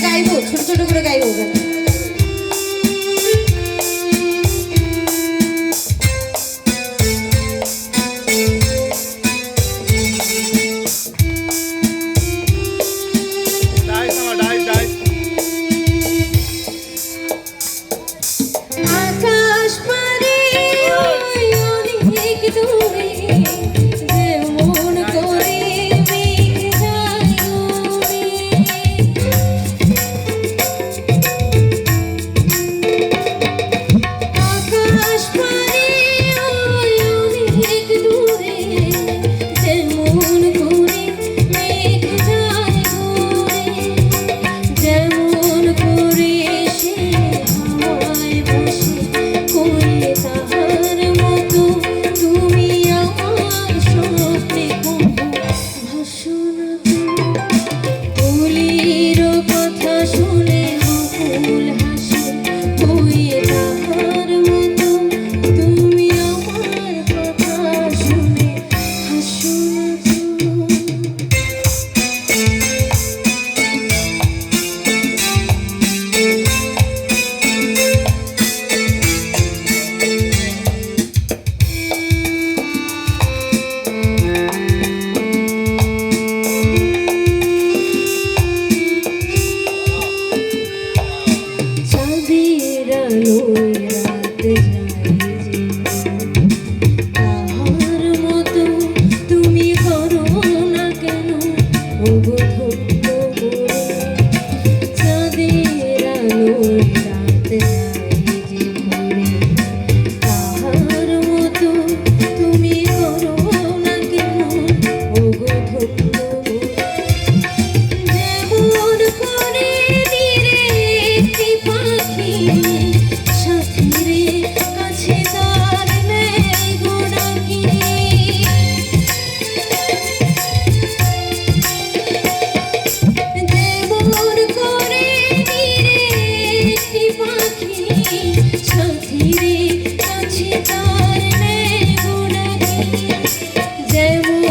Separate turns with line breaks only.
গাইবো, ছোট ছোট করে গাইবো। আকাশ পারে অনেক দূরে যেমন করে মেঘ যায় উড়ে, আকাশ পারে অনেক দূরে যেমন করে মেঘ যায় উড়ে, যেমন করে সে হাওয়ায় বসে করে তাহার মতো তুমি আমার স্বপ্নে কবু ভাসো না ফুলের কথা শুনে বকুল হাসে হয়ে তাহার মতো তুমি আমার কথা শুনে হাসো চাঁদের আলোয় রাত যায় যে তাহার মতো তুমি করো না কেন ওগো ধন্য করে, চাঁদের আলোয় রাত যায় যে ভোরে তাহার মতো তুমি করো না কেন ওগো ধন্য করে, যেমন করে নীরে একটি পাখি সাথীরে কাছে তার নেই গো ডাকি, যেমন করে নীরে একটি পাখি সাথীরে কাছে তার নেই গো ডাকি, যেমন